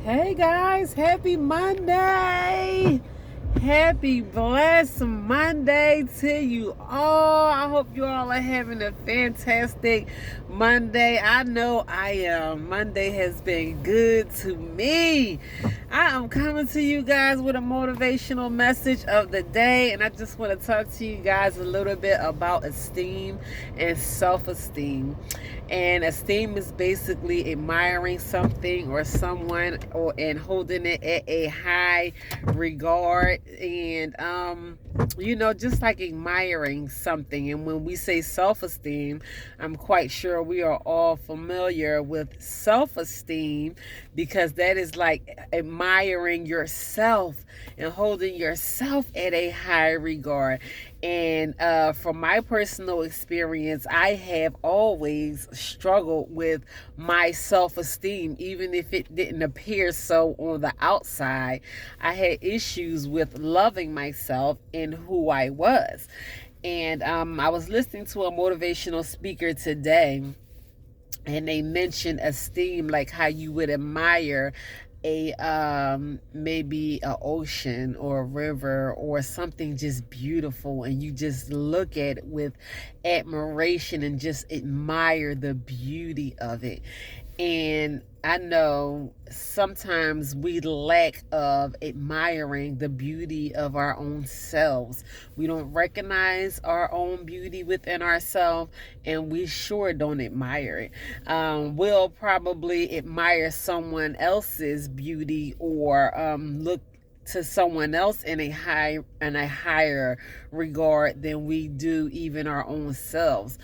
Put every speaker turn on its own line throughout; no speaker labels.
Hey guys, happy Monday! Happy blessed Monday to you all. I hope you all are having a fantastic Monday. I know I am. Monday has been good to me. I am coming to you guys with a motivational message of the day, and I just want to talk to you guys a little bit about esteem and self-esteem. And esteem is basically admiring something or someone and holding it at a high regard, and just like admiring something. And when we say self-esteem, I'm quite sure we are all familiar with self-esteem, because that is like admiring yourself and holding yourself at a high regard. And from my personal experience, I have always struggled with my self-esteem, even if it didn't appear so on the outside. I had issues with loving myself and who I was. And I was listening to a motivational speaker today, and they mentioned esteem, like how you would admire a maybe a ocean or a river or something just beautiful, and you just look at it with admiration and just admire the beauty of it. And I know sometimes we lack of admiring the beauty of our own selves. We don't recognize our own beauty within ourselves, and we sure don't admire it. We'll probably admire someone else's beauty, or look to someone else in a higher regard than we do even our own selves.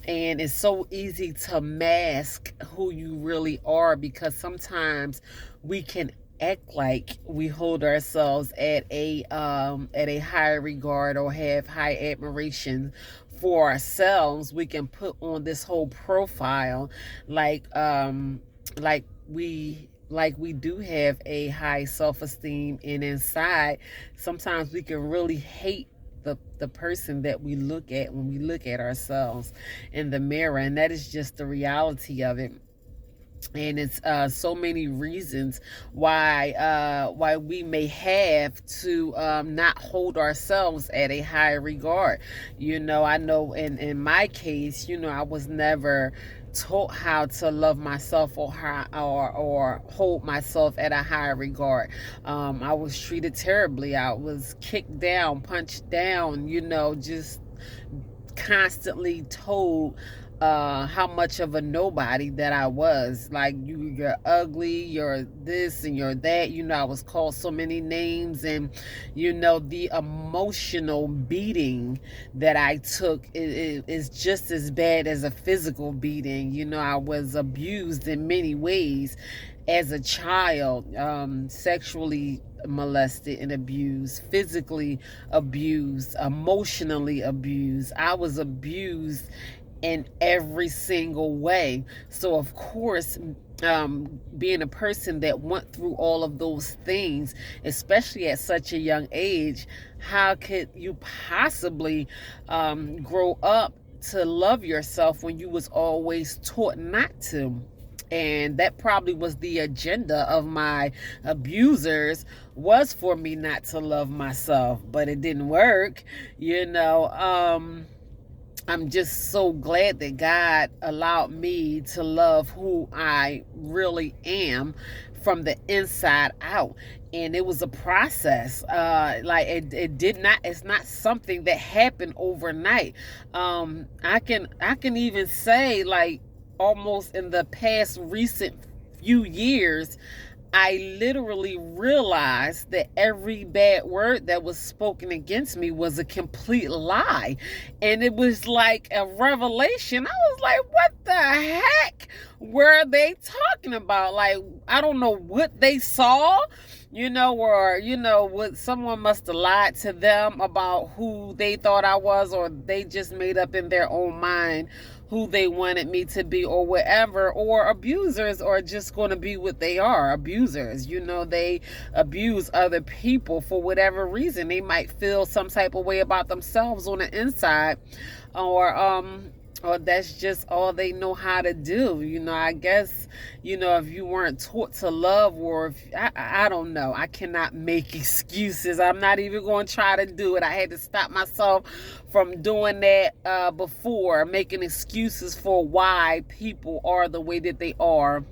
And it's so easy to mask who you really are, because sometimes we can act like we hold ourselves at a high regard or have high admiration for ourselves. We can put on this whole profile like we do have a high self-esteem, and inside sometimes we can really hate the person that we look at when we look at ourselves in the mirror. And that is just the reality of it. And it's so many reasons why we may have to not hold ourselves at a high regard. I know in my case, I was never taught how to love myself, or hold myself at a higher regard. I was treated terribly. I was kicked down, punched down, just constantly told how much of a nobody that I was. Like, you're ugly, you're this and you're that. I was called so many names. And the emotional beating that I took is just as bad as a physical beating. I was abused in many ways as a child, sexually molested and abused, physically abused, emotionally abused. I was abused in every single way. So of course, being a person that went through all of those things, especially at such a young age, how could you possibly grow up to love yourself when you was always taught not to? And that probably was the agenda of my abusers, was for me not to love myself, but it didn't work. I'm just so glad that God allowed me to love who I really am from the inside out. And it was a process. It's not something that happened overnight. I can even say, like, almost in the past recent few years, I literally realized that every bad word that was spoken against me was a complete lie. And it was like a revelation. I was like, what the heck were they talking about? Like, I don't know what they saw, or, what someone must have lied to them about who they thought I was, or they just made up in their own mind who they wanted me to be, or whatever. Or abusers are just going to be what they are, abusers. They abuse other people for whatever reason. They might feel some type of way about themselves on the inside, or or that's just all they know how to do. I guess, if you weren't taught to love, or if I don't know. I cannot make excuses. I'm not even going to try to do it. I had to stop myself from doing that before, making excuses for why people are the way that they are,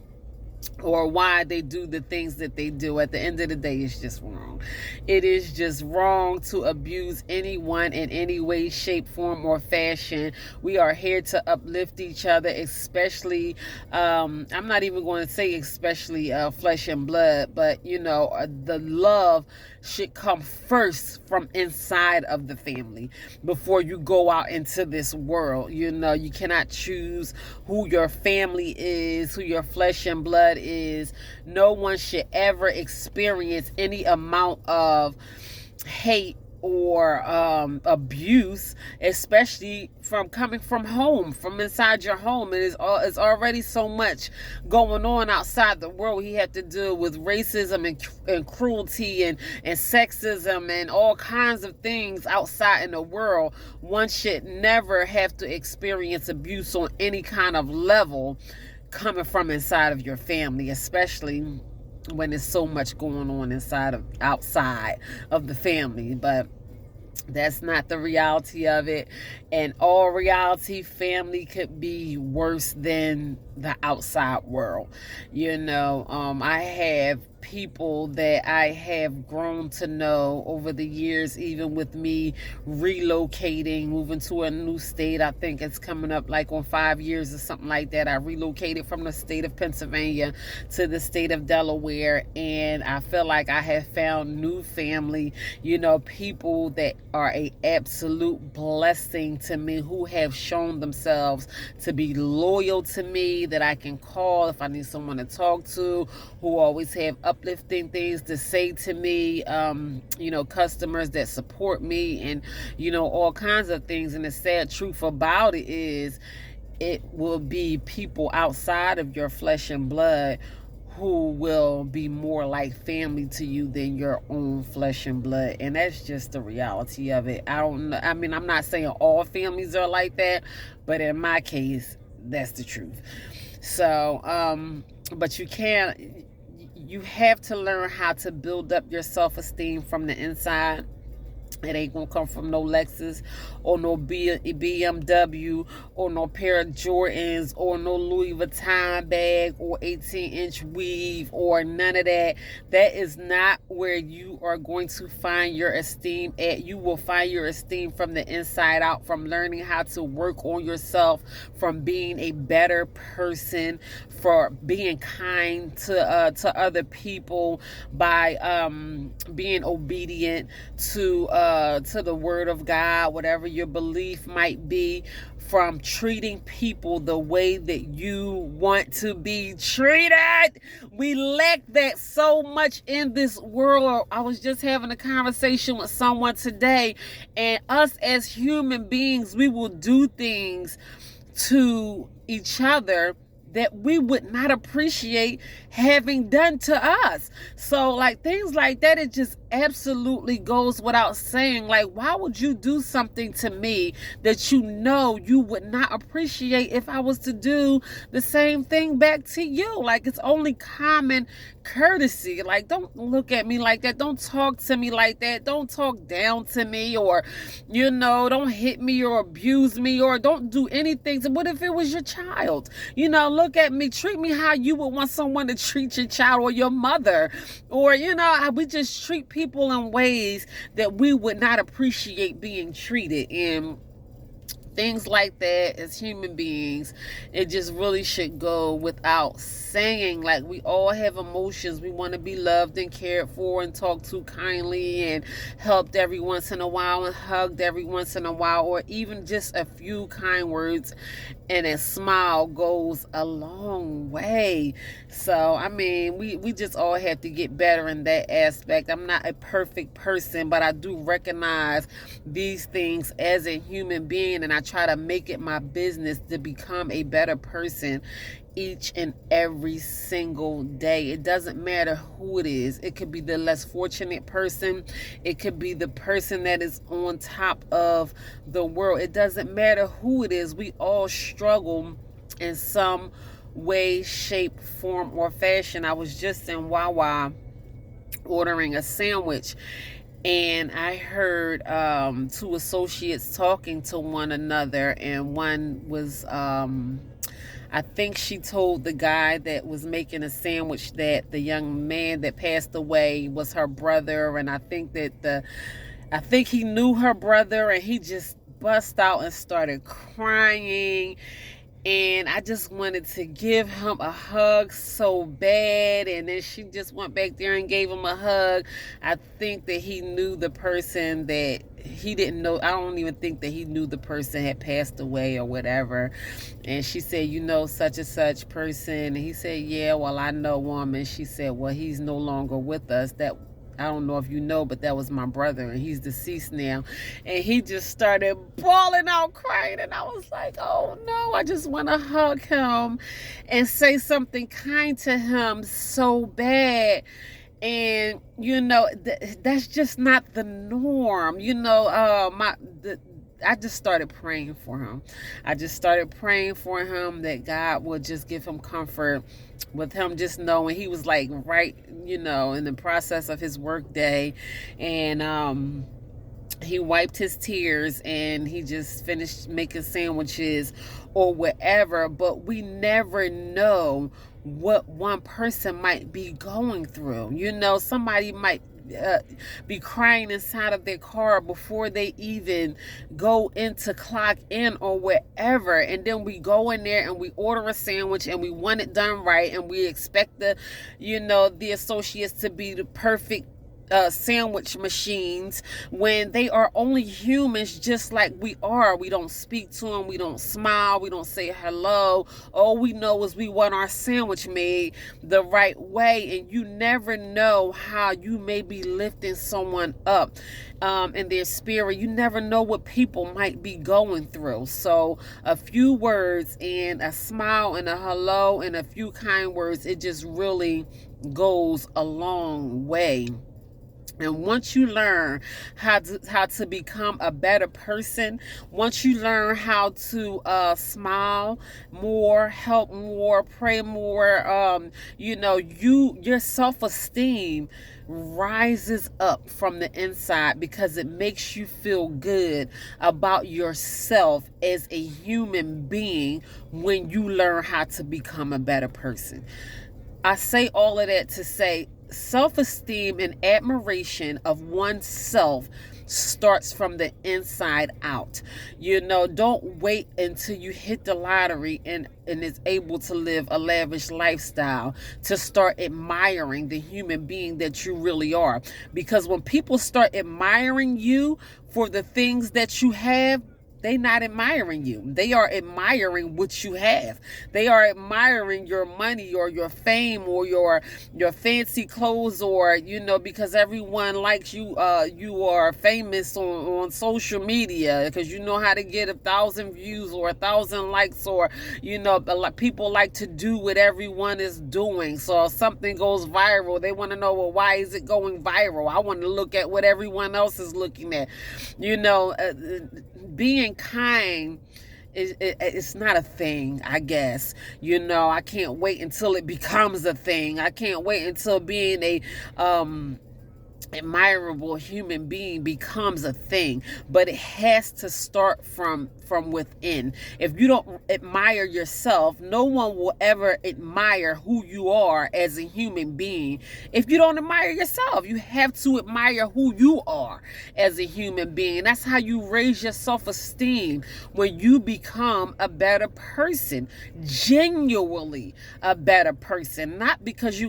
or why they do the things that they do. At the end of the day, it's just wrong. It is just wrong to abuse anyone in any way, shape, form, or fashion. We are here to uplift each other, especially, I'm not even going to say especially flesh and blood, but the love should come first from inside of the family before you go out into this world. You cannot choose who your family is, who your flesh and blood is. No one should ever experience any amount of hate or abuse, especially from coming from home, from inside your home. It's already so much going on outside the world. He had to deal with racism and cruelty and sexism and all kinds of things outside in the world. One should never have to experience abuse on any kind of level coming from inside of your family, especially when there's so much going on outside of the family. But that's not the reality of it. And all reality, family could be worse than the outside world. I have people that I have grown to know over the years, even with me relocating, moving to a new state. I think it's coming up like on 5 years or something like that. I relocated from the state of Pennsylvania to the state of Delaware, and I feel like I have found new family, people that are a absolute blessing to me, who have shown themselves to be loyal to me, that I can call if I need someone to talk to, who always have uplifting things to say to me, customers that support me, and all kinds of things. And the sad truth about it is, it will be people outside of your flesh and blood who will be more like family to you than your own flesh and blood. And that's just the reality of it. I'm not saying all families are like that, but in my case, that's the truth. So, but you have to learn how to build up your self-esteem from the inside. It ain't gonna come from no Lexus or no BMW or no pair of Jordans or no Louis Vuitton bag or 18-inch weave or none of that. That is not where you are going to find your esteem at. You will find your esteem from the inside out, from learning how to work on yourself, from being a better person, for being kind to other people, by being obedient to the word of God, whatever your belief might be, from treating people the way that you want to be treated. We lack that so much in this world. I was just having a conversation with someone today, and us as human beings, we will do things to each other that we would not appreciate having done to us. So like things like that, it just absolutely goes without saying. Like, why would you do something to me that you would not appreciate if I was to do the same thing back to you? Like, it's only common courtesy. Like, don't look at me like that. Don't talk to me like that. Don't talk down to me, or don't hit me or abuse me, or don't do anything. So what if it was your child? Look at me, treat me how you would want someone to treat your child, or your mother, or we just treat people in ways that we would not appreciate being treated. And things like that, as human beings, it just really should go without saying. Like, we all have emotions. We want to be loved and cared for and talked to kindly and helped every once in a while and hugged every once in a while, or even just a few kind words and a smile goes a long way. So we just all have to get better in that aspect. I'm not a perfect person, but I do recognize these things as a human being, and I try to make it my business to become a better person each and every single day. It doesn't matter who it is. It could be the less fortunate person. It could be the person that is on top of the world. It doesn't matter who it is. We all struggle in some way, shape, form, or fashion. I was just in Wawa ordering a sandwich, and I heard two associates talking to one another, and one was I think she told the guy that was making a sandwich that the young man that passed away was her brother, and I think he knew her brother, and he just bust out and started crying. And I just wanted to give him a hug so bad. And then she just went back there and gave him a hug. I think that he knew the person that he didn't know. I don't even think that he knew the person had passed away or whatever. And she said, you know, such and such person. And he said, yeah, well, I know him. And she said, well, he's no longer with us. That I don't know if you know, but that was my brother, and he's deceased now. And he just started bawling out, crying, and I was like, oh no, I just want to hug him and say something kind to him so bad. And you know, that's just not the norm. You know, I just started praying for him. I just started praying for him that God would just give him comfort with him just knowing he was like right, you know, in the process of his work day. And he wiped his tears and he just finished making sandwiches or whatever. But we never know what one person might be going through. You know, somebody might be crying inside of their car before they even go into clock in or wherever, and then we go in there and we order a sandwich and we want it done right, and we expect the associates to be the perfect sandwich machines when they are only humans just like we are. We don't speak to them, we don't smile, we don't say hello. All we know is we want our sandwich made the right way. And you never know how you may be lifting someone up in their spirit. You never know what people might be going through. So a few words and a smile and a hello and a few kind words, it just really goes a long way. And once you learn how to become a better person, once you learn how to smile more, help more, pray more, your self-esteem rises up from the inside, because it makes you feel good about yourself as a human being when you learn how to become a better person. I say all of that to say self-esteem and admiration of oneself starts from the inside out. You know, don't wait until you hit the lottery and is able to live a lavish lifestyle to start admiring the human being that you really are. Because when people start admiring you for the things that you have, they're not admiring you. They are admiring what you have. They are admiring your money or your fame or your fancy clothes, or, because everyone likes you. You are famous on social media because you know how to get 1,000 views or 1,000 likes, or, people like to do what everyone is doing. So if something goes viral, they want to know, well, why is it going viral? I want to look at what everyone else is looking at. Being kind it's not a thing, I guess. I can't wait until it becomes a thing. I can't wait until being a admirable human being becomes a thing. But it has to start from within. If you don't admire yourself, no one will ever admire who you are as a human being. If you don't admire yourself, you have to admire who you are as a human being. That's how you raise your self-esteem, when you become a better person, genuinely a better person. Not because you